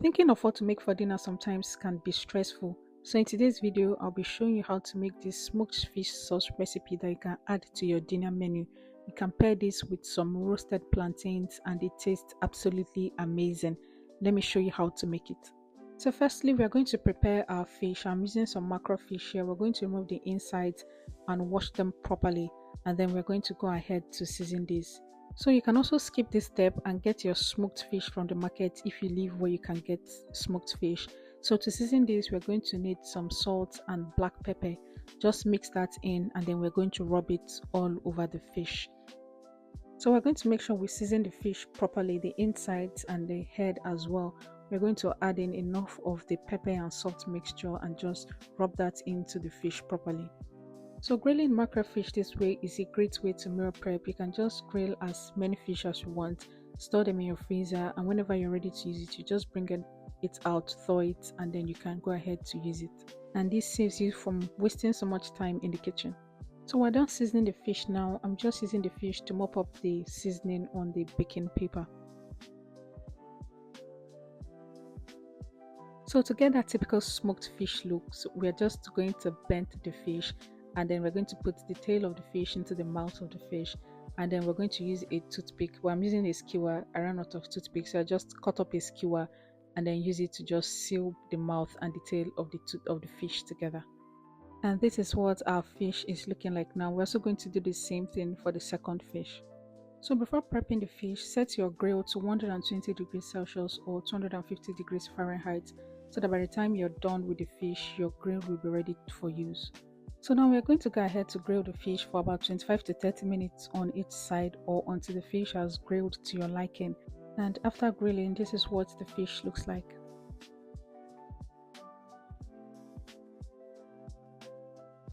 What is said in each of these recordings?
Thinking of what to make for dinner sometimes can be stressful. So in today's video, I'll be showing you how to make this smoked fish sauce recipe that you can add to your dinner menu. You can pair this with some roasted plantains and it tastes absolutely amazing. Let me show you how to make it. So firstly, we are going to prepare our fish. I'm using some mackerel fish here. We're going to remove the insides and wash them properly. And then we're going to go ahead to season this. So you can also skip this step and get your smoked fish from the market if you live where you can get smoked fish. So to season this, we're going to need some salt and black pepper. Just mix that in and then we're going to rub it all over the fish. So we're going to make sure we season the fish properly, the insides and the head as well. We're going to add in enough of the pepper and salt mixture and just rub that into the fish properly. So grilling mackerel fish this way is a great way to meal prep. You can just grill as many fish as you want, store them in your freezer, and whenever you're ready to use it, you just bring it out, thaw it, and then you can go ahead to use it. And this saves you from wasting so much time in the kitchen. So we're done seasoning the fish now. I'm just using the fish to mop up the seasoning on the baking paper. So to get that typical smoked fish look, we're just going to bend the fish and then we're going to put the tail of the fish into the mouth of the fish and then we're going to use a toothpick. Well, I'm using a skewer. I ran out of toothpick, so I just cut up a skewer and then use it to just seal the mouth and the tail of the fish together. And this is what our fish is looking like now. We're also going to do the same thing for the second fish. So before prepping the fish, set your grill to 120 degrees Celsius or 250 degrees Fahrenheit so that by the time you're done with the fish, your grill will be ready for use. So now we're going to go ahead to grill the fish for about 25 to 30 minutes on each side or until the fish has grilled to your liking. And after grilling, this is what the fish looks like.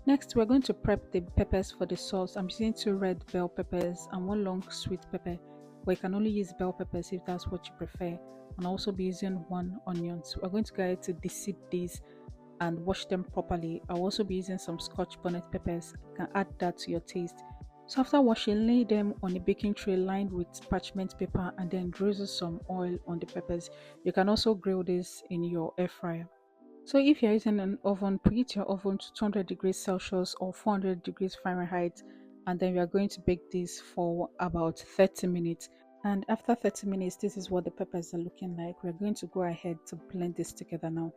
Next, we're going to prep the peppers for the sauce. I'm using 2 red bell peppers and 1 long sweet pepper, but you can only use bell peppers if that's what you prefer. And I'll also be using 1 onion. So we're going to go ahead to deseed these and wash them properly. I'll also be using some Scotch bonnet peppers. You can add that to your taste. So after washing, lay them on a baking tray lined with parchment paper and then drizzle some oil on the peppers. You can also grill this in your air fryer. So if you're using an oven, preheat your oven to 200 degrees Celsius or 400 degrees Fahrenheit and then we are going to bake this for about 30 minutes. And after 30 minutes, this is what the peppers are looking like. We're going to go ahead to blend this together now.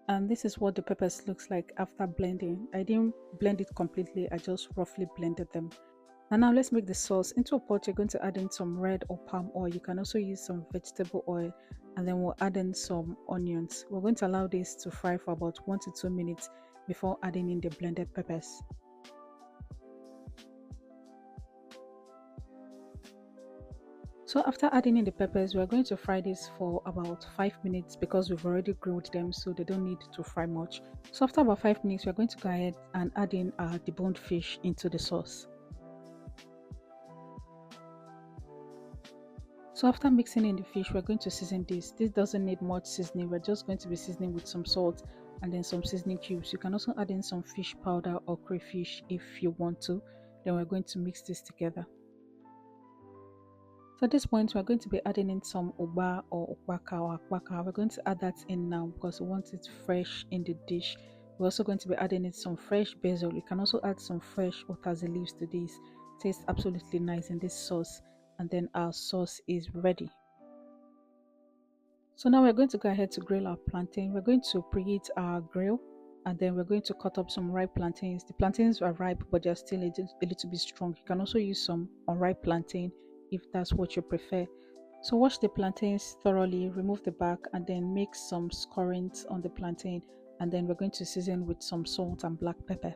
And this is what the peppers looks like after blending. I didn't blend it completely, I just roughly blended them. And now let's make the sauce. Into a pot, you're going to add in some red or palm oil. You can also use some vegetable oil and then we'll add in some onions. We're going to allow this to fry for about 1 to 2 minutes before adding in the blended peppers. So after adding in the peppers, we're going to fry this for about 5 minutes because we've already grilled them, so they don't need to fry much. So after about 5 minutes, we're going to go ahead and add in our deboned fish into the sauce. So after mixing in the fish, we're going to season this. This doesn't need much seasoning. We're just going to be seasoning with some salt and then some seasoning cubes. You can also add in some fish powder or crayfish if you want to. Then we're going to mix this together. So at this point, we're going to be adding in some Ugba or ukpaka or akpaka. We're going to add that in now because we want it fresh in the dish. We're also going to be adding in some fresh basil. You can also add some fresh otazi leaves to this. It tastes absolutely nice in this sauce. And then our sauce is ready. So now we're going to go ahead to grill our plantain. We're going to preheat our grill and then we're going to cut up some ripe plantains. The plantains are ripe but they're still a little bit strong. You can also use some unripe plantain if that's what you prefer. So wash the plantains thoroughly, remove the back and then make some scorings on the plantain and then we're going to season with some salt and black pepper.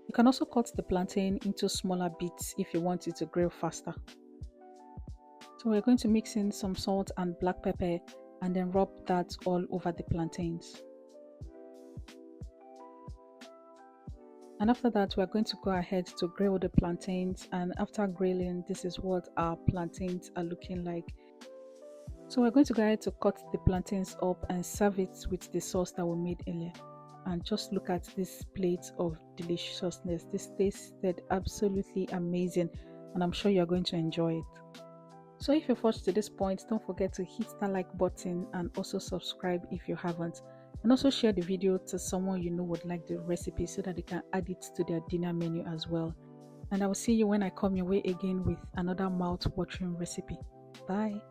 You can also cut the plantain into smaller bits if you want it to grill faster. So we're going to mix in some salt and black pepper and then rub that all over the plantains. And after that, we're going to go ahead to grill the plantains, and after grilling, this is what our plantains are looking like. So we're going to go ahead to cut the plantains up and serve it with the sauce that we made earlier. And just look at this plate of deliciousness. This tasted absolutely amazing and I'm sure you're going to enjoy it. So if you've watched to this point, don't forget to hit that like button and also subscribe if you haven't. And also share the video to someone you know would like the recipe so that they can add it to their dinner menu as well. And I will see you when I come your way again with another mouth-watering recipe. Bye.